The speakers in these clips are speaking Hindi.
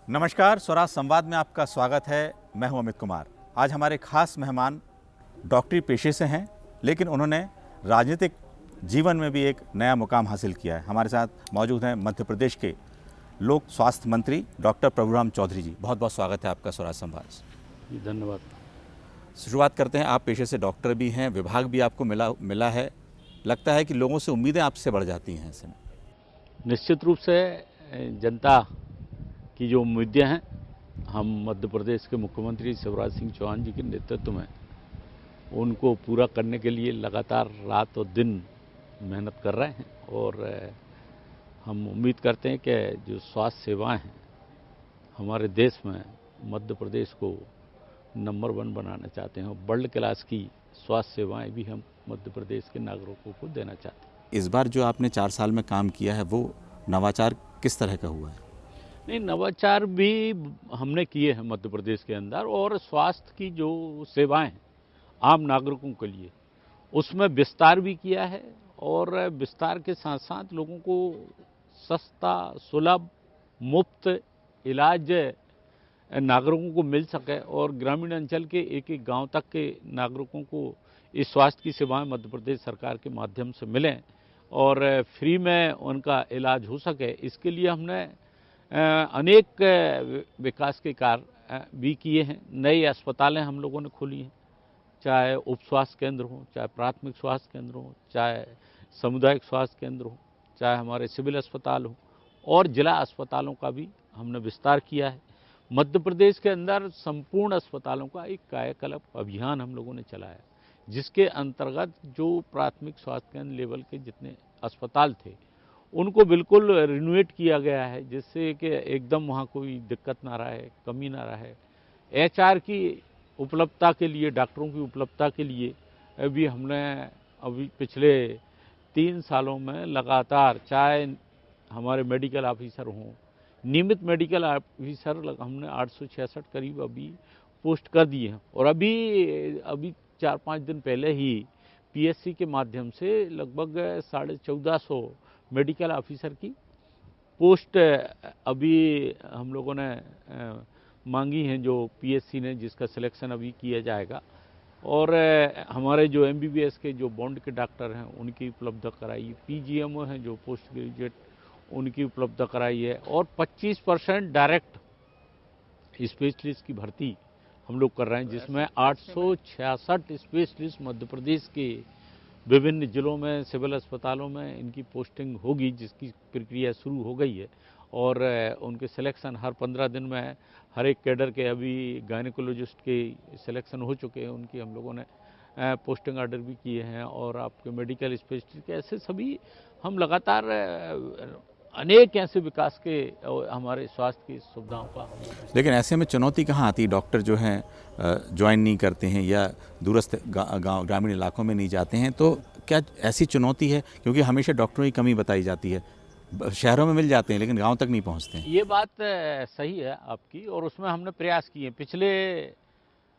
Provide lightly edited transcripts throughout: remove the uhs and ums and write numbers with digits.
नमस्कार, स्वराज संवाद में आपका स्वागत है। मैं हूं अमित कुमार। आज हमारे खास मेहमान डॉक्टरी पेशे से हैं, लेकिन उन्होंने राजनीतिक जीवन में भी एक नया मुकाम हासिल किया है। हमारे साथ मौजूद हैं मध्य प्रदेश के लोक स्वास्थ्य मंत्री डॉक्टर प्रभुराम चौधरी जी। बहुत बहुत स्वागत है आपका स्वराज संवाद। जी धन्यवाद। शुरुआत करते हैं। आप पेशे से डॉक्टर भी हैं, विभाग भी आपको मिला है। लगता है कि लोगों से उम्मीदें आपसे बढ़ जाती हैं ऐसे में? निश्चित रूप से जनता की जो उम्मीदें हैं, हम मध्य प्रदेश के मुख्यमंत्री शिवराज सिंह चौहान जी के नेतृत्व में उनको पूरा करने के लिए लगातार रात और दिन मेहनत कर रहे हैं। और हम उम्मीद करते हैं कि जो स्वास्थ्य सेवाएं हैं हमारे देश में, मध्य प्रदेश को नंबर 1 बनाना चाहते हैं और वर्ल्ड क्लास की स्वास्थ्य सेवाएं भी हम मध्य प्रदेश के नागरिकों को देना चाहते हैं। इस बार जो आपने 4 साल में काम किया है, वो नवाचार किस तरह का हुआ है? नहीं, नवाचार भी हमने किए हैं मध्य प्रदेश के अंदर, और स्वास्थ्य की जो सेवाएं हैं आम नागरिकों के लिए, उसमें विस्तार भी किया है। और विस्तार के साथ साथ लोगों को सस्ता, सुलभ, मुफ्त इलाज नागरिकों को मिल सके और ग्रामीण अंचल के एक एक गांव तक के नागरिकों को इस स्वास्थ्य की सेवाएं मध्य प्रदेश सरकार के माध्यम से मिलें और फ्री में उनका इलाज हो सके, इसके लिए हमने अनेक विकास के कार्य भी किए हैं। नए अस्पतालें हम लोगों ने खोली हैं, चाहे उप स्वास्थ्य केंद्र हो, चाहे प्राथमिक स्वास्थ्य केंद्र हो, चाहे सामुदायिक स्वास्थ्य केंद्र हो, चाहे हमारे सिविल अस्पताल हो, और जिला अस्पतालों का भी हमने विस्तार किया है। मध्य प्रदेश के अंदर संपूर्ण अस्पतालों का एक कायाकल्प अभियान हम लोगों ने चलाया, जिसके अंतर्गत जो प्राथमिक स्वास्थ्य केंद्र लेवल के जितने अस्पताल थे उनको बिल्कुल रिनोवेट किया गया है, जिससे कि एकदम वहाँ कोई दिक्कत ना रहे, कमी ना रहे। एचआर की उपलब्धता के लिए, डॉक्टरों की उपलब्धता के लिए भी हमने अभी पिछले 3 सालों में लगातार, चाहे हमारे मेडिकल ऑफिसर हों, नियमित मेडिकल ऑफिसर हमने 866 करीब अभी पोस्ट कर दिए हैं। और अभी 4-5 दिन पहले ही पीएससी के माध्यम से लगभग 1450 मेडिकल ऑफिसर की पोस्ट अभी हम लोगों ने मांगी हैं, जो पीएससी ने, जिसका सिलेक्शन अभी किया जाएगा। और हमारे जो एमबीबीएस के जो बॉन्ड के डॉक्टर हैं उनकी उपलब्ध कराई, पीजीएमओ हैं जो पोस्ट ग्रेजुएट, उनकी उपलब्ध कराई है। और 25% डायरेक्ट स्पेशलिस्ट की भर्ती हम लोग कर रहे हैं, जिसमें 866 स्पेशलिस्ट मध्य प्रदेश के विभिन्न जिलों में, सिविल अस्पतालों में इनकी पोस्टिंग होगी, जिसकी प्रक्रिया शुरू हो गई है। और उनके सिलेक्शन हर 15 दिन में हर एक कैडर के, अभी गायनेकोलॉजिस्ट के सिलेक्शन हो चुके हैं, उनकी हम लोगों ने पोस्टिंग ऑर्डर भी किए हैं। और आपके मेडिकल स्पेशलिस्ट के ऐसे सभी हम लगातार अनेक ऐसे विकास के हमारे स्वास्थ्य की सुविधाओं का। लेकिन ऐसे में चुनौती कहाँ आती है? डॉक्टर जो हैं ज्वाइन नहीं करते हैं या दूरस्थ गाँव, ग्रामीण इलाकों में नहीं जाते हैं, तो क्या ऐसी चुनौती है? क्योंकि हमेशा डॉक्टरों की कमी बताई जाती है, शहरों में मिल जाते हैं लेकिन गांव तक नहीं पहुंचते हैं। ये बात सही है आपकी, और उसमें हमने प्रयास किए। पिछले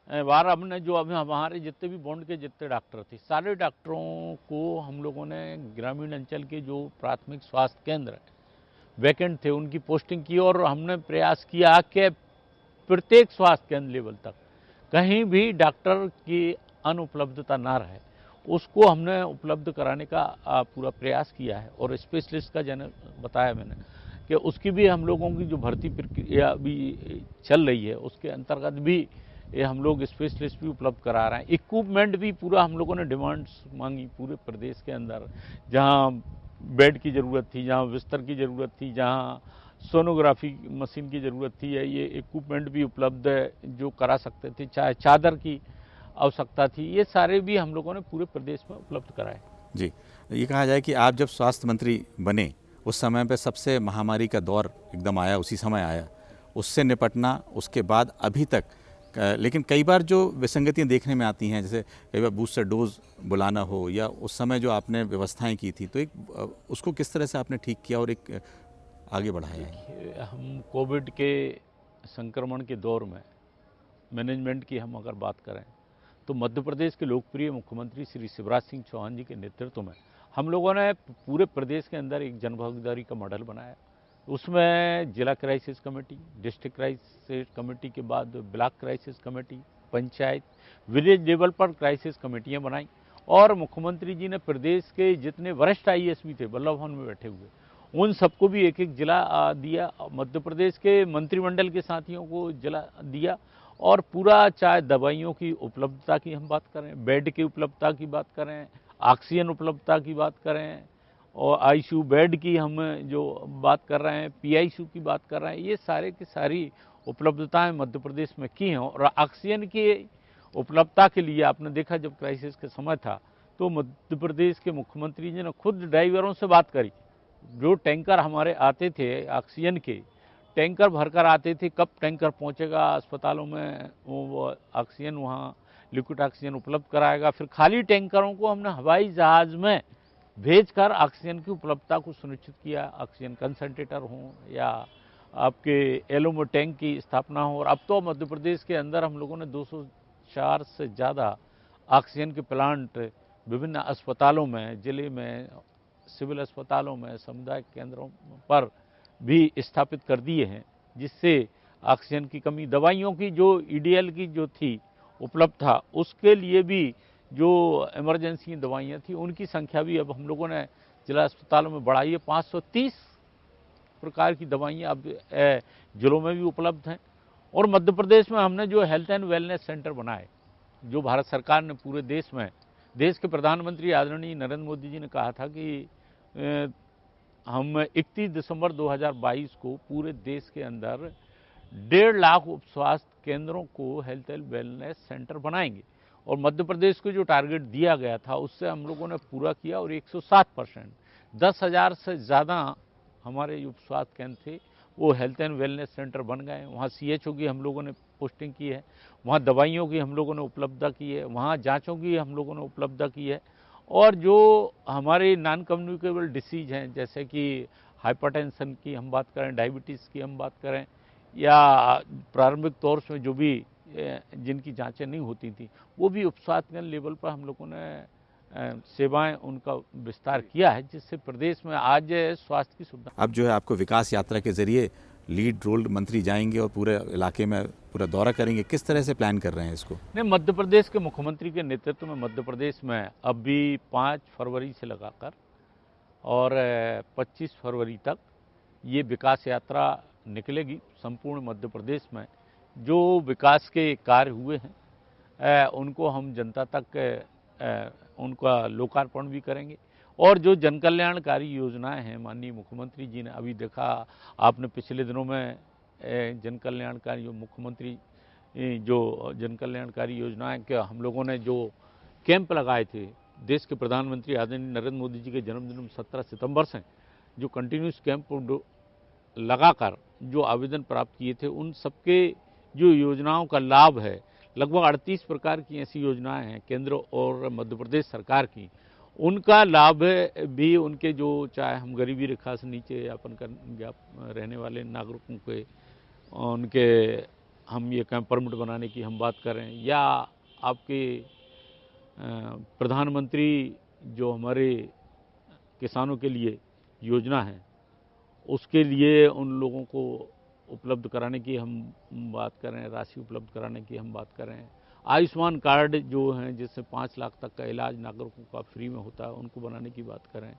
बार हमने जो अभी हमारे जितने भी बॉन्ड के जितने डॉक्टर थे, सारे डॉक्टरों को हम लोगों ने ग्रामीण अंचल के जो प्राथमिक स्वास्थ्य केंद्र वैकेंट थे उनकी पोस्टिंग की। और हमने प्रयास किया कि प्रत्येक स्वास्थ्य केंद्र लेवल तक कहीं भी डॉक्टर की अनुपलब्धता ना रहे, उसको हमने उपलब्ध कराने का पूरा प्रयास किया है। और स्पेशलिस्ट का जन बताया मैंने कि उसकी भी हम लोगों की जो भर्ती प्रक्रिया अभी चल रही है, उसके अंतर्गत भी ये हम लोग स्पेशलिस्ट भी उपलब्ध करा रहे हैं। इक्विपमेंट भी पूरा हम लोगों ने डिमांड्स मांगी पूरे प्रदेश के अंदर, जहाँ बेड की ज़रूरत थी, जहाँ बिस्तर की ज़रूरत थी, जहाँ सोनोग्राफी मशीन की ज़रूरत थी, ये इक्विपमेंट भी उपलब्ध जो करा सकते थे, चाहे चादर की आवश्यकता थी, ये सारे भी हम लोगों ने पूरे प्रदेश में उपलब्ध कराए। जी, ये कहा जाए कि आप जब स्वास्थ्य मंत्री बने उस समय पे सबसे महामारी का दौर एकदम आया, उसी समय आया, उससे निपटना, उसके बाद अभी तक लेकिन कई बार जो विसंगतियां देखने में आती हैं, जैसे कई बार बूस्टर डोज बुलाना हो या उस समय जो आपने व्यवस्थाएं की थी, तो एक उसको किस तरह से आपने ठीक किया और एक आगे बढ़ाया है? हम कोविड के संक्रमण के दौर में मैनेजमेंट की हम अगर बात करें, तो मध्य प्रदेश के लोकप्रिय मुख्यमंत्री श्री शिवराज सिंह चौहान जी के नेतृत्व में हम लोगों ने पूरे प्रदेश के अंदर एक जनभागीदारी का मॉडल बनाया, उसमें जिला crisis committee, district crisis committee के बाद block crisis committee, panchayat, village level पर क्राइसिस कमेटियां बनाई। और मुख्यमंत्री जी ने प्रदेश के जितने वरिष्ठ आईएएस भी थे वल्लभ भवन में बैठे हुए, उन सबको भी एक एक जिला दिया। मध्य प्रदेश के मंत्रिमंडल के साथियों को जिला दिया। और पूरा, चाहे दवाइयों की उपलब्धता की हम बात करें, बेड की उपलब्धता की बात करें, ऑक्सीजन उपलब्धता की बात करें, और आईसीयू बेड की हम जो बात कर रहे हैं, पीआईसीयू की बात कर रहे हैं, ये सारे की सारी उपलब्धताएं मध्य प्रदेश में की हैं। और ऑक्सीजन की उपलब्धता के लिए आपने देखा, जब क्राइसिस के समय था तो मध्य प्रदेश के मुख्यमंत्री जी ने खुद ड्राइवरों से बात करी। जो टैंकर हमारे आते थे ऑक्सीजन के, टैंकर भरकर आते थे, कब टैंकर पहुंचेगा अस्पतालों में, वो ऑक्सीजन वहाँ लिक्विड ऑक्सीजन उपलब्ध कराएगा। फिर खाली टैंकरों को हमने हवाई जहाज में भेजकर ऑक्सीजन की उपलब्धता को सुनिश्चित किया। ऑक्सीजन कंसंट्रेटर हों या आपके एलोमो टैंक की स्थापना हो। और अब तो मध्य प्रदेश के अंदर हम लोगों ने 204 से ज़्यादा ऑक्सीजन के प्लांट विभिन्न अस्पतालों में, जिले में, सिविल अस्पतालों में, सामुदायिक केंद्रों पर भी स्थापित कर दिए हैं, जिससे ऑक्सीजन की कमी, दवाइयों की जो ईडीएल की जो थी उपलब्ध था, उसके लिए भी जो इमरजेंसी दवाइयाँ थी उनकी संख्या भी अब हम लोगों ने जिला अस्पतालों में बढ़ाई है। 530 प्रकार की दवाइयाँ अब जिलों में भी उपलब्ध हैं। और मध्य प्रदेश में हमने जो हेल्थ एंड वेलनेस सेंटर बनाए, जो भारत सरकार ने पूरे देश में, देश के प्रधानमंत्री आदरणीय नरेंद्र मोदी जी ने कहा था कि हम 31 दिसंबर 2022 को पूरे देश के अंदर 1.5 लाख उप स्वास्थ्य केंद्रों को हेल्थ एंड वेलनेस सेंटर बनाएंगे। और मध्य प्रदेश को जो टारगेट दिया गया था उससे हम लोगों ने पूरा किया, और 107%, 10,000 से ज़्यादा हमारे उप स्वास्थ्य केंद्र थे वो हेल्थ एंड वेलनेस सेंटर बन गए। वहाँ सीएचओ की हम लोगों ने पोस्टिंग की है, वहाँ दवाइयों की हम लोगों ने उपलब्धता की है, वहाँ जाँचों की हम लोगों ने उपलब्धता की है। और जो हमारे नॉन कम्युनिकेबल डिसीज हैं, जैसे कि हाइपरटेंशन की हम बात करें, डायबिटीज़ की हम बात करें, या प्रारंभिक तौर से जो भी जिनकी जांचें नहीं होती थी, वो भी उपस्वास्थ्य लेवल पर हम लोगों ने सेवाएं उनका विस्तार किया है, जिससे प्रदेश में आज स्वास्थ्य की सुविधा। अब जो है आपको विकास यात्रा के जरिए लीड रोल मंत्री जाएंगे और पूरे इलाके में पूरा दौरा करेंगे, किस तरह से प्लान कर रहे हैं इसको? नहीं, मध्य प्रदेश के मुख्यमंत्री के नेतृत्व में मध्य प्रदेश में अभी 5 फरवरी से लगाकर और 25 फरवरी तक ये विकास यात्रा निकलेगी। संपूर्ण मध्य प्रदेश में जो विकास के कार्य हुए हैं उनको हम जनता तक उनका लोकार्पण भी करेंगे। और जो जन कल्याणकारी योजनाएं हैं, माननीय मुख्यमंत्री जी ने, अभी देखा आपने पिछले दिनों में जन कल्याणकारी जो मुख्यमंत्री जो जन कल्याणकारी योजनाएं के हम लोगों ने जो कैंप लगाए थे, देश के प्रधानमंत्री आदरणीय नरेंद्र मोदी जी के जन्मदिन 17 सितंबर से जो कंटिन्यूस कैंप लगाकर जो आवेदन प्राप्त किए थे, उन सबके जो योजनाओं का लाभ है, लगभग 38 प्रकार की ऐसी योजनाएं हैं केंद्र और मध्य प्रदेश सरकार की, उनका लाभ भी उनके जो, चाहे हम गरीबी रेखा से नीचे यापन कर रहने वाले नागरिकों के, उनके हम ये कैंप परमिट बनाने की हम बात करें, या आपके प्रधानमंत्री जो हमारे किसानों के लिए योजना है, उसके लिए उन लोगों को उपलब्ध कराने की हम बात करें, राशि उपलब्ध कराने की हम बात करें, आयुष्मान कार्ड जो हैं जिससे 5 लाख तक का इलाज नागरिकों का फ्री में होता है, उनको बनाने की बात करें,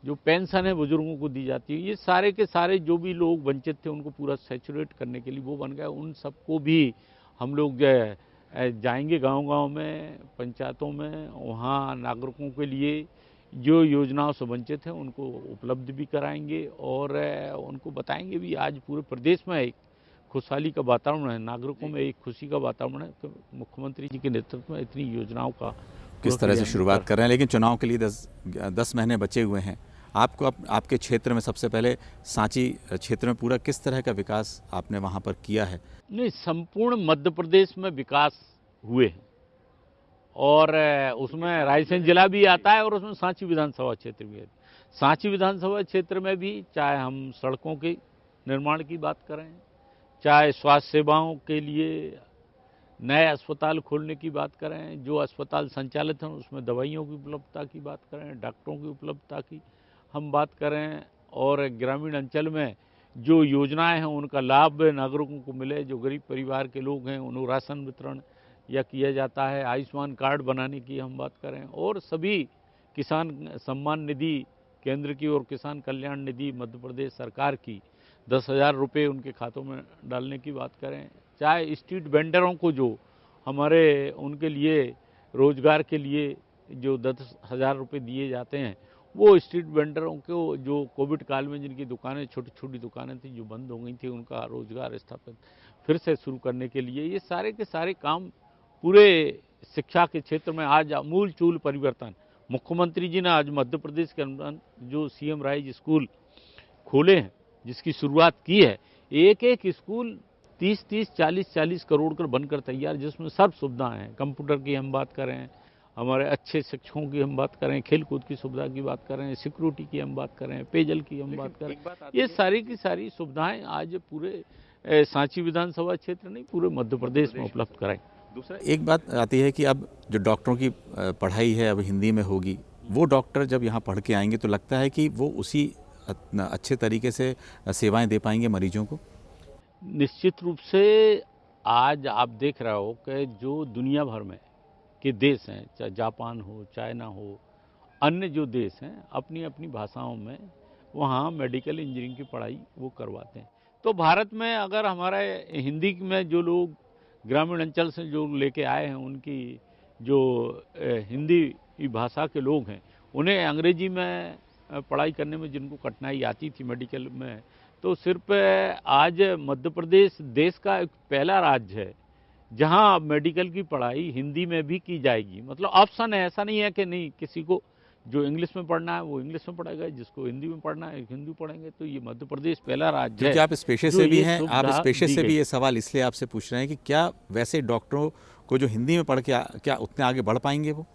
जो पेंशन है बुजुर्गों को दी जाती है, ये सारे के सारे जो भी लोग वंचित थे उनको पूरा सैचुरेट करने के लिए वो बन गया। उन सबको भी हम लोग जाएंगे गांव-गांव में, पंचायतों में, वहाँ नागरिकों के लिए जो योजनाओं से वंचित हैं उनको उपलब्ध भी कराएंगे और उनको बताएंगे भी। आज पूरे प्रदेश में एक खुशहाली का वातावरण है, नागरिकों में एक खुशी का वातावरण है कि मुख्यमंत्री जी के नेतृत्व में इतनी योजनाओं का किस तरह से शुरुआत कर रहे हैं। लेकिन चुनाव के लिए 10 महीने बचे हुए हैं। आपको आपके क्षेत्र में सबसे पहले सांची क्षेत्र में पूरा किस तरह का विकास आपने वहाँ पर किया है? नहीं, संपूर्ण मध्य प्रदेश में विकास हुए हैं और उसमें रायसेन जिला भी आता है और उसमें सांची विधानसभा क्षेत्र भी है। सांची विधानसभा क्षेत्र में भी चाहे हम सड़कों के निर्माण की बात करें, चाहे स्वास्थ्य सेवाओं के लिए नए अस्पताल खोलने की बात करें, जो अस्पताल संचालित हैं उसमें दवाइयों की उपलब्धता की बात करें, डॉक्टरों की उपलब्धता की हम बात करें, और ग्रामीण अंचल में जो योजनाएं हैं उनका लाभ नागरिकों को मिले, जो गरीब परिवार के लोग हैं उन्हें राशन वितरण या किया जाता है, आयुष्मान कार्ड बनाने की हम बात करें, और सभी किसान सम्मान निधि केंद्र की और किसान कल्याण निधि मध्य प्रदेश सरकार की 10,000 रुपये उनके खातों में डालने की बात करें, चाहे स्ट्रीट वेंडरों को जो हमारे उनके लिए रोजगार के लिए जो 10,000 रुपये दिए जाते हैं, वो स्ट्रीट वेंडरों को जो कोविड काल में जिनकी दुकानें छोटी छोटी दुकानें थी जो बंद हो गई थी, उनका रोजगार स्थापित फिर से शुरू करने के लिए ये सारे के सारे काम पूरे शिक्षा के क्षेत्र में आज आमूल चूल परिवर्तन। मुख्यमंत्री जी ने आज मध्य प्रदेश के अंदर जो सीएम राइज स्कूल खोले हैं, जिसकी शुरुआत की है, एक एक स्कूल 30-30, 40-40 करोड़ कर बनकर तैयार, जिसमें सब सुविधाएं हैं। कंप्यूटर की हम बात करें, हमारे अच्छे शिक्षकों की हम बात करें, खेलकूद की सुविधा की बात करें, सिक्योरिटी की हम बात करें, पेयजल की हम बात करें, ये सारी की सारी सुविधाएं आज पूरे सांची विधानसभा क्षेत्र नहीं पूरे मध्य प्रदेश में उपलब्ध कराई। दूसरा एक बात आती है कि अब जो डॉक्टरों की पढ़ाई है अब हिंदी में होगी, वो डॉक्टर जब यहाँ पढ़ के आएंगे तो लगता है कि वो उसी अच्छे तरीके से सेवाएं दे पाएंगे मरीजों को। निश्चित रूप से आज आप देख रहे हो कि जो दुनिया भर में के देश हैं, चाहे जापान हो, चाइना हो, अन्य जो देश हैं, अपनी अपनी भाषाओं में वहाँ मेडिकल इंजीनियरिंग की पढ़ाई वो करवाते हैं। तो भारत में अगर हमारे हिंदी में जो लोग ग्रामीण अंचल से जो लेके आए हैं, उनकी जो हिंदी भाषा के लोग हैं, उन्हें अंग्रेजी में पढ़ाई करने में जिनको कठिनाई आती थी मेडिकल में, तो सिर्फ आज मध्य प्रदेश देश का एक पहला राज्य है जहां मेडिकल की पढ़ाई हिंदी में भी की जाएगी। मतलब ऑप्शन है, ऐसा नहीं है कि नहीं, किसी को जो इंग्लिश में पढ़ना है वो इंग्लिश में पढ़ेगा, जिसको हिंदी में पढ़ना है हिंदी पढ़ेंगे। तो ये मध्य प्रदेश पहला राज्य है। क्योंकि आप इस पेशे से भी हैं, आप इस पेशे से भी ये सवाल इसलिए आपसे पूछ रहे हैं कि क्या वैसे डॉक्टरों को जो हिंदी में पढ़ के क्या उतने आगे बढ़ पाएंगे वो?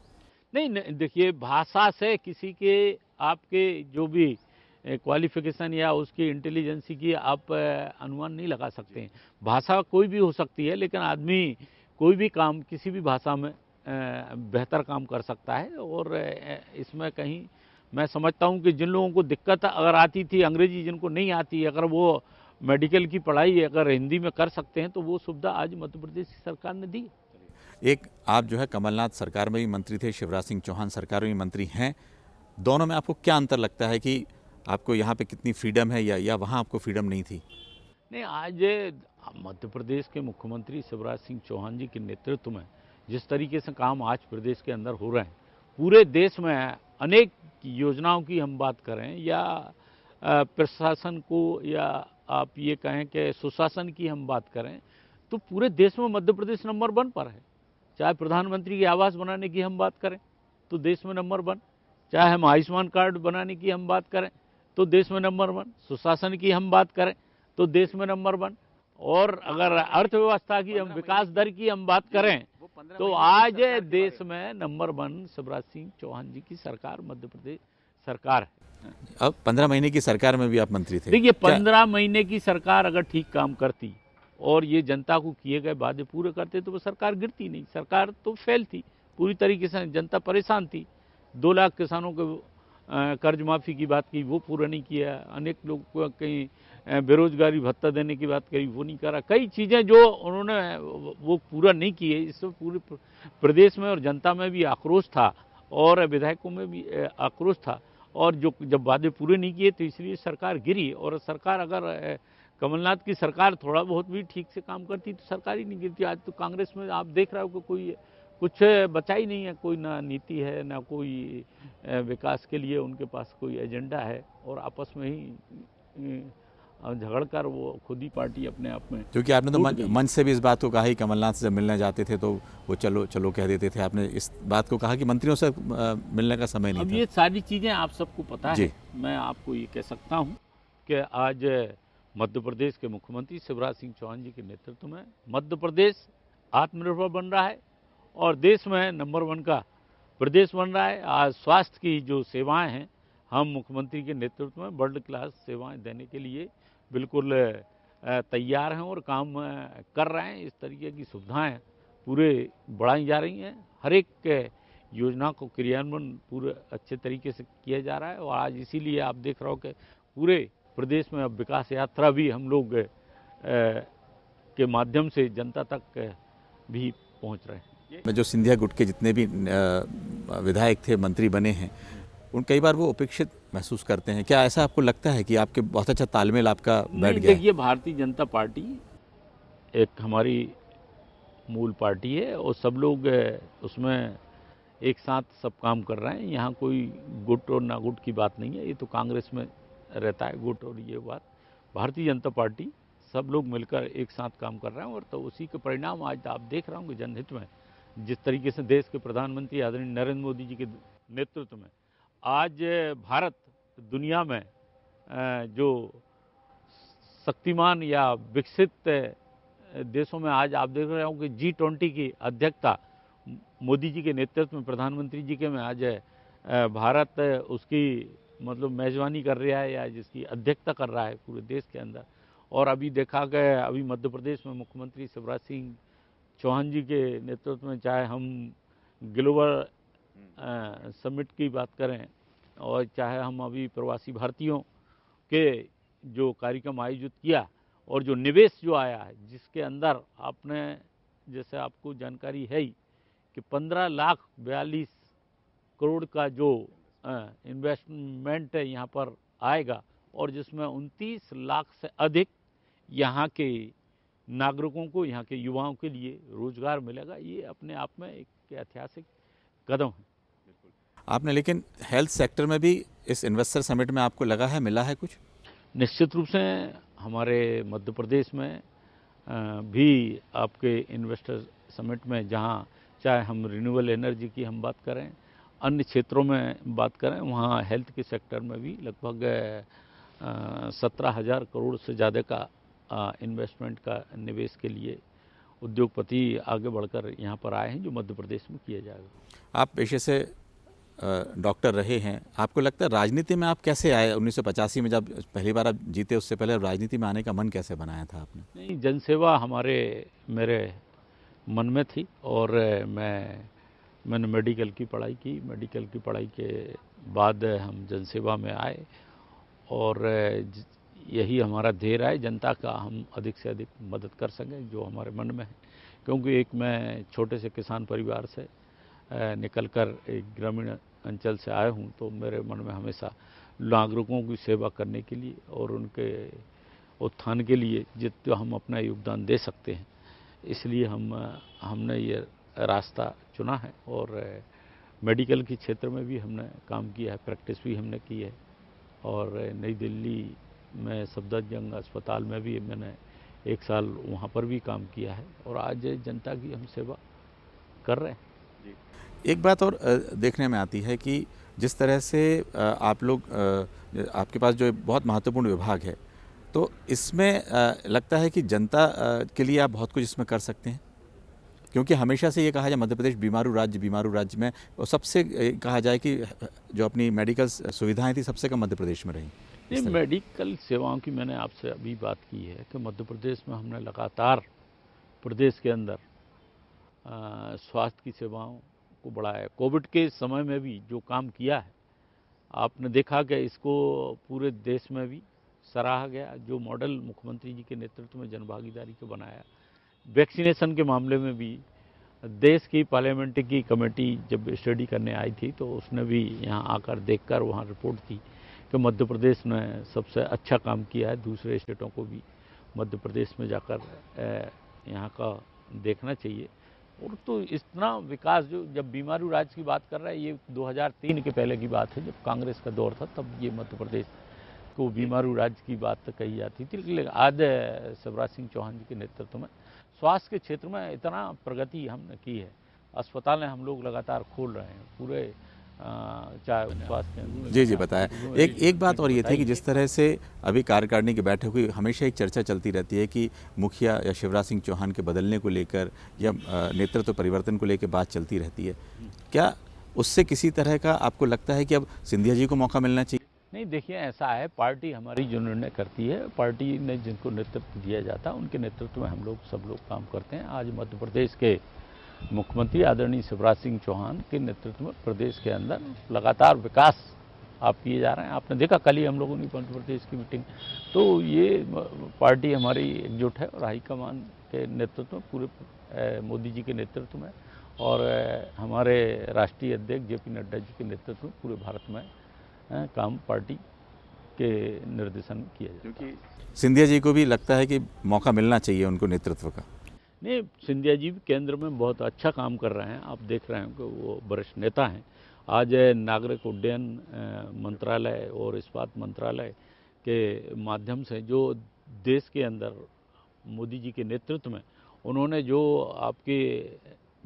नहीं, देखिए, भाषा से किसी के आपके जो भी क्वालिफिकेशन या उसकी इंटेलिजेंसी की आप अनुमान नहीं लगा सकते हैं। भाषा कोई भी हो सकती है, लेकिन आदमी कोई भी काम किसी भी भाषा में बेहतर काम कर सकता है। और इसमें कहीं मैं समझता हूं कि जिन लोगों को दिक्कत अगर आती थी अंग्रेजी, जिनको नहीं आती, अगर वो मेडिकल की पढ़ाई अगर हिंदी में कर सकते हैं तो वो सुविधा आज मध्य प्रदेश की सरकार ने दी। एक आप जो है कमलनाथ सरकार में भी मंत्री थे, शिवराज सिंह चौहान सरकार में भी मंत्री हैं, दोनों में आपको क्या अंतर लगता है कि आपको यहाँ पे कितनी फ्रीडम है या वहाँ आपको फ्रीडम नहीं थी? नहीं, आज मध्य प्रदेश के मुख्यमंत्री शिवराज सिंह चौहान जी के नेतृत्व में जिस तरीके से काम आज प्रदेश के अंदर हो रहे हैं, पूरे देश में अनेक योजनाओं की हम बात करें या प्रशासन को या आप ये कहें कि सुशासन की हम बात करें, तो पूरे देश में मध्य प्रदेश नंबर 1 पर है। चाहे प्रधानमंत्री की आवास बनाने की हम बात करें तो देश में नंबर 1, चाहे हम आयुष्मान कार्ड बनाने की हम बात करें तो देश में नंबर 1, सुशासन की हम बात करें तो देश में नंबर 1, और अगर अर्थव्यवस्था की हम विकास दर की हम बात करें तो आज देश में नंबर 1 शिवराज सिंह चौहान जी की सरकार मध्य प्रदेश सरकार है। अब 15 महीने की सरकार में भी आप मंत्री थे। देखिए, 15 महीने की सरकार अगर ठीक काम करती और ये जनता को किए गए वादे पूरे करते तो वो सरकार गिरती नहीं। सरकार तो फेल थी पूरी तरीके से, जनता परेशान थी। 2 लाख किसानों को कर्ज माफ़ी की बात की, वो पूरा नहीं किया। अनेक लोग को कहीं बेरोजगारी भत्ता देने की बात करी, वो नहीं करा। कई चीज़ें जो उन्होंने वो पूरा नहीं किए, इससे पूरे प्रदेश में और जनता में भी आक्रोश था और विधायकों में भी आक्रोश था। और जो जब वादे पूरे नहीं किए तो इसलिए सरकार गिरी। और सरकार अगर कमलनाथ की सरकार थोड़ा बहुत भी ठीक से काम करती तो सरकार ही नहीं गिरती। आज तो कांग्रेस में आप देख रहे हो कि कोई कुछ बचा ही नहीं है, कोई ना नीति है ना कोई विकास के लिए उनके पास कोई एजेंडा है, और आपस में ही झगड़कर वो खुद ही पार्टी अपने आप में। क्योंकि आपने तो मंच से भी इस बात को कहा ही, कमलनाथ से जब मिलने जाते थे तो वो चलो चलो कह देते थे। आपने इस बात को कहा कि मंत्रियों से मिलने का समय नहीं था। अब ये सारी चीज़ें आप सबको पता है। मैं आपको ये कह सकता हूँ कि आज मध्य प्रदेश के मुख्यमंत्री शिवराज सिंह चौहान जी के नेतृत्व में मध्य प्रदेश आत्मनिर्भर बन रहा है और देश में नंबर 1 का प्रदेश बन रहा है। आज स्वास्थ्य की जो सेवाएं हैं, हम मुख्यमंत्री के नेतृत्व में वर्ल्ड क्लास सेवाएं देने के लिए बिल्कुल तैयार हैं और काम कर रहे हैं। इस तरीके की सुविधाएं पूरे बढ़ाई जा रही हैं। हर एक योजना को क्रियान्वयन पूरे अच्छे तरीके से किया जा रहा है। और आज इसीलिए आप देख रहे हो कि पूरे प्रदेश में अब विकास यात्रा भी हम लोग के माध्यम से जनता तक भी पहुंच रहे हैं। में जो सिंधिया गुट के जितने भी विधायक थे, मंत्री बने हैं, उन कई बार वो उपेक्षित महसूस करते हैं। क्या ऐसा आपको लगता है कि आपके बहुत अच्छा तालमेल आपका बैठ गया है? देखिए, भारतीय जनता पार्टी एक हमारी मूल पार्टी है और सब लोग उसमें एक साथ सब काम कर रहे हैं। यहाँ कोई गुट और ना गुट की बात नहीं है। ये तो कांग्रेस में रहता है गुट और ये बात। भारतीय जनता पार्टी सब लोग मिलकर एक साथ काम कर रहे हैं और तो उसी के परिणाम आज आप देख रहे होंगे जनहित में जिस तरीके से देश के प्रधानमंत्री आदरणीय नरेंद्र मोदी जी के नेतृत्व में आज भारत दुनिया में जो शक्तिमान या विकसित देशों में आज आप देख रहे हो कि G20 की अध्यक्षता मोदी जी के नेतृत्व में, प्रधानमंत्री जी के में आज भारत उसकी मतलब मेज़बानी कर रहा है या जिसकी अध्यक्षता कर रहा है पूरे देश के अंदर। और अभी देखा गया, अभी मध्य प्रदेश में मुख्यमंत्री शिवराज सिंह चौहान जी के नेतृत्व में चाहे हम ग्लोबल समिट की बात करें और चाहे हम अभी प्रवासी भारतीयों के जो कार्यक्रम आयोजित किया और जो निवेश जो आया है जिसके अंदर आपने जैसे आपको जानकारी है ही कि 15,42 करोड़ का जो इन्वेस्टमेंट यहाँ पर आएगा और जिसमें 29 लाख से अधिक यहाँ के नागरिकों को, यहाँ के युवाओं के लिए रोजगार मिलेगा। ये अपने आप में एक ऐतिहासिक कदम है। आपने लेकिन हेल्थ सेक्टर में भी इस इन्वेस्टर समिट में आपको लगा है, मिला है कुछ? निश्चित रूप से हमारे मध्य प्रदेश में भी आपके इन्वेस्टर समिट में जहाँ चाहे हम रिन्यूएबल एनर्जी की हम बात करें, अन्य क्षेत्रों में बात करें, वहाँ हेल्थ के सेक्टर में भी लगभग 17,000 करोड़ से ज़्यादा का इन्वेस्टमेंट का निवेश के लिए उद्योगपति आगे बढ़कर यहाँ पर आए हैं जो मध्य प्रदेश में किया जाएगा। आप पेशे से डॉक्टर रहे हैं, आपको लगता है राजनीति में आप कैसे आए? 1985 में जब पहली बार आप जीते, उससे पहले राजनीति में आने का मन कैसे बनाया था आपने? नहीं, जनसेवा मेरे मन में थी और मैंने मेडिकल की पढ़ाई की। मेडिकल की पढ़ाई के बाद हम जनसेवा में आए और यही हमारा ध्येय है, जनता का हम अधिक से अधिक मदद कर सकें जो हमारे मन में है। क्योंकि एक मैं छोटे से किसान परिवार से निकलकर एक ग्रामीण अंचल से आया हूँ, तो मेरे मन में हमेशा नागरिकों की सेवा करने के लिए और उनके उत्थान के लिए जितना हम अपना योगदान दे सकते हैं, इसलिए हमने ये रास्ता चुना है। और मेडिकल के क्षेत्र में भी हमने काम किया है, प्रैक्टिस भी हमने की है और नई दिल्ली में सफदरजंग अस्पताल में भी मैंने 1 साल वहाँ पर भी काम किया है और आज जनता की हम सेवा कर रहे हैं। एक बात और देखने में आती है कि जिस तरह से आप लोग आपके पास जो बहुत महत्वपूर्ण विभाग है, तो इसमें लगता है कि जनता के लिए आप बहुत कुछ इसमें कर सकते हैं, क्योंकि हमेशा से ये कहा जाए मध्य प्रदेश बीमारू राज्य में, और सबसे कहा जाए कि जो अपनी मेडिकल सुविधाएं थी सबसे कम मध्य प्रदेश में रही। नहीं, मेडिकल सेवाओं की मैंने आपसे अभी बात की है कि मध्य प्रदेश में हमने लगातार प्रदेश के अंदर स्वास्थ्य की सेवाओं को बढ़ाया। कोविड के समय में भी जो काम किया है आपने देखा कि इसको पूरे देश में भी सराहा गया। जो मॉडल मुख्यमंत्री जी के नेतृत्व में जनभागीदारी को बनाया, वैक्सीनेशन के मामले में भी देश की पार्लियामेंट्री की कमेटी जब स्टडी करने आई थी तो उसने भी यहाँ आकर देखकर वहाँ रिपोर्ट दी कि मध्य प्रदेश ने सबसे अच्छा काम किया है। दूसरे स्टेटों को भी मध्य प्रदेश में जाकर यहाँ का देखना चाहिए। और तो इतना विकास जो जब बीमारू राज्य की बात कर रहा है, ये 2003 के पहले की बात है, जब कांग्रेस का दौर था, तब ये मध्य प्रदेश को बीमारू राज्य की बात कही जाती थी। लेकिन आज शिवराज सिंह चौहान जी के नेतृत्व में स्वास्थ्य के क्षेत्र में इतना प्रगति हमने की है। अस्पतालें हम लोग लगातार खोल रहे हैं पूरे, चाहे स्वास्थ्य। जी बताया। एक बात और ये थी कि जिस तरह से अभी कार्यकारिणी की बैठक हुई, हमेशा एक चर्चा चलती रहती है कि मुखिया या शिवराज सिंह चौहान के बदलने को लेकर या नेतृत्व परिवर्तन को लेकर बात चलती रहती है। क्या उससे किसी तरह का आपको लगता है कि अब सिंधिया जी को मौका मिलना चाहिए? नहीं, देखिए ऐसा है, पार्टी हमारी जो निर्णय करती है, पार्टी ने जिनको नेतृत्व दिया जाता है उनके नेतृत्व में हम लोग सब लोग काम करते हैं। आज मध्य प्रदेश के मुख्यमंत्री आदरणीय शिवराज सिंह चौहान के नेतृत्व में प्रदेश के अंदर लगातार विकास आप किए जा रहे हैं। आपने देखा कल ही हम लोगों ने मध्य प्रदेश की मीटिंग, तो ये पार्टी हमारी एकजुट है और हाईकमान के नेतृत्व में, पूरे मोदी जी के नेतृत्व में और हमारे राष्ट्रीय अध्यक्ष जेपी नड्डा जी के नेतृत्व में पूरे भारत में काम पार्टी के निर्देशन में किया जाता है। सिंधिया जी को भी लगता है कि मौका मिलना चाहिए उनको नेतृत्व का। नहीं, सिंधिया जी भी केंद्र में बहुत अच्छा काम कर रहे हैं। आप देख रहे हैं कि वो वरिष्ठ नेता हैं। आज नागरिक उड्डयन मंत्रालय और इस्पात मंत्रालय के माध्यम से जो देश के अंदर मोदी जी के नेतृत्व में उन्होंने जो आपके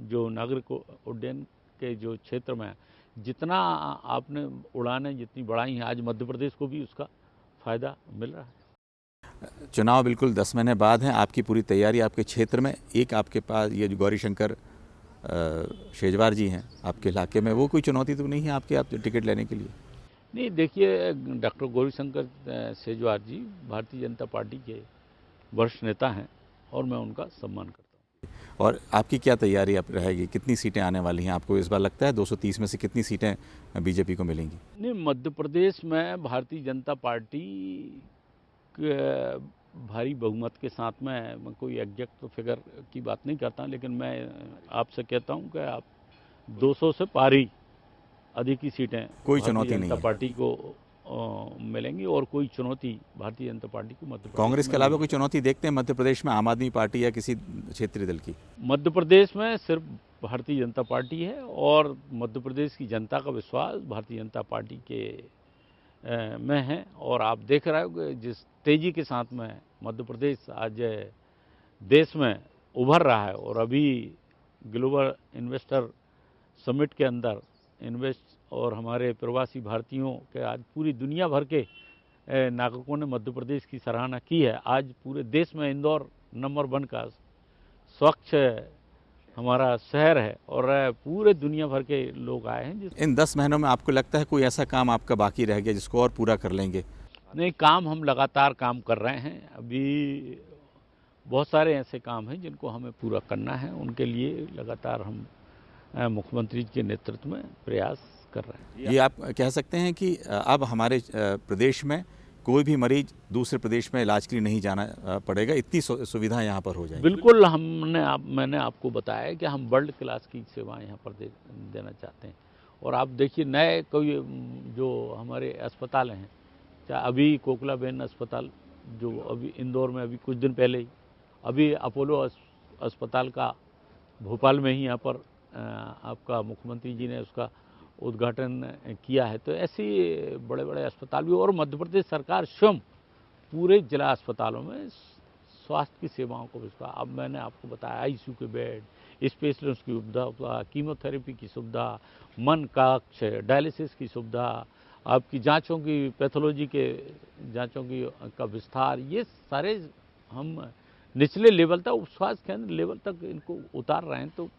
जो नागरिक उड्डयन के जो क्षेत्र में जितना आपने उड़ानें जितनी बढ़ाई हैं, आज मध्य प्रदेश को भी उसका फ़ायदा मिल रहा है। चुनाव बिल्कुल 10 महीने बाद हैं, आपकी पूरी तैयारी आपके क्षेत्र में, एक आपके पास ये जो गौरीशंकर शेजवार जी हैं आपके इलाके में, वो कोई चुनौती तो नहीं है आपके आप टिकट लेने के लिए? नहीं, देखिए डॉक्टर गौरीशंकर शेजवार जी भारतीय जनता पार्टी के वरिष्ठ नेता हैं और मैं उनका सम्मान करता हूँ। और आपकी क्या तैयारी अब रहेगी, कितनी सीटें आने वाली हैं आपको इस बार लगता है? 230 में से कितनी सीटें बीजेपी को मिलेंगी? नहीं, मध्य प्रदेश में भारतीय जनता पार्टी भारी बहुमत के साथ में, मैं कोई एग्जैक्ट फिगर की बात नहीं करता, लेकिन मैं आपसे कहता हूं कि आप 200 से पार ही अधिक ही सीटें कोई चुनौती नहीं भारतीय जनता है पार्टी को मिलेंगी और कोई चुनौती भारतीय जनता पार्टी को मध्य प्रदेश कांग्रेस के में अलावा नहीं। कोई चुनौती देखते हैं मध्य प्रदेश में आम आदमी पार्टी या किसी क्षेत्रीय दल की? मध्य प्रदेश में सिर्फ भारतीय जनता पार्टी है और मध्य प्रदेश की जनता का विश्वास भारतीय जनता पार्टी के में है। और आप देख रहे हो कि जिस तेज़ी के साथ में मध्य प्रदेश आज देश में उभर रहा है और अभी ग्लोबल इन्वेस्टर समिट के अंदर इन्वेस्ट और हमारे प्रवासी भारतीयों के आज पूरी दुनिया भर के नागरिकों ने मध्य प्रदेश की सराहना की है। आज पूरे देश में इंदौर नंबर 1 का स्वच्छ हमारा शहर है और पूरे दुनिया भर के लोग आए हैं। इन 10 महीनों में आपको लगता है कोई ऐसा काम आपका बाकी रह गया जिसको और पूरा कर लेंगे? नहीं, काम हम लगातार काम कर रहे हैं। अभी बहुत सारे ऐसे काम हैं जिनको हमें पूरा करना है, उनके लिए लगातार हम मुख्यमंत्री जी के नेतृत्व में प्रयास कर रहे हैं। ये आप कह सकते हैं कि अब हमारे प्रदेश में कोई भी मरीज दूसरे प्रदेश में इलाज के लिए नहीं जाना पड़ेगा, इतनी सुविधा यहाँ पर हो जाएगी? बिल्कुल, मैंने आपको बताया कि हम वर्ल्ड क्लास की सेवाएं यहाँ पर देना चाहते हैं। और आप देखिए नए कोई जो हमारे अस्पताल हैं, चाहे अभी कोकलाबेन अस्पताल जो अभी इंदौर में अभी कुछ दिन पहले ही, अभी अपोलो अस्पताल का भोपाल में ही यहाँ पर आपका मुख्यमंत्री जी ने उसका उद्घाटन किया है। तो ऐसे बड़े बड़े अस्पताल भी, और मध्य प्रदेश सरकार स्वयं पूरे जिला अस्पतालों में स्वास्थ्य की सेवाओं को विस्तार, अब मैंने आपको बताया आईसीयू के बेड, स्पेशलिस्ट की सुविधा, कीमोथेरेपी की सुविधा, मन कक्ष, डायलिसिस की सुविधा, आपकी जांचों की, पैथोलॉजी के जांचों की का विस्तार, ये सारे हम निचले लेवल तक, उप स्वास्थ्य केंद्र लेवल तक इनको उतार रहे हैं। तो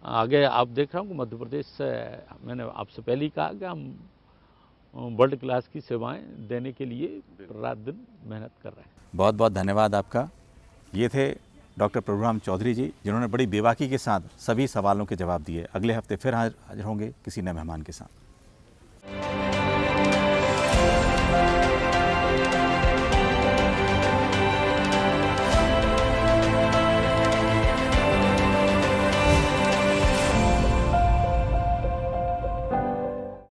आगे आप देख रहे हो कि मध्य प्रदेश से, मैंने आपसे पहले ही कहा कि हम वर्ल्ड क्लास की सेवाएं देने के लिए रात दिन मेहनत कर रहे हैं। बहुत बहुत धन्यवाद आपका। ये थे डॉक्टर प्रभुराम चौधरी जी, जिन्होंने बड़ी बेबाकी के साथ सभी सवालों के जवाब दिए। अगले हफ्ते फिर हाजिर होंगे किसी नए मेहमान के साथ।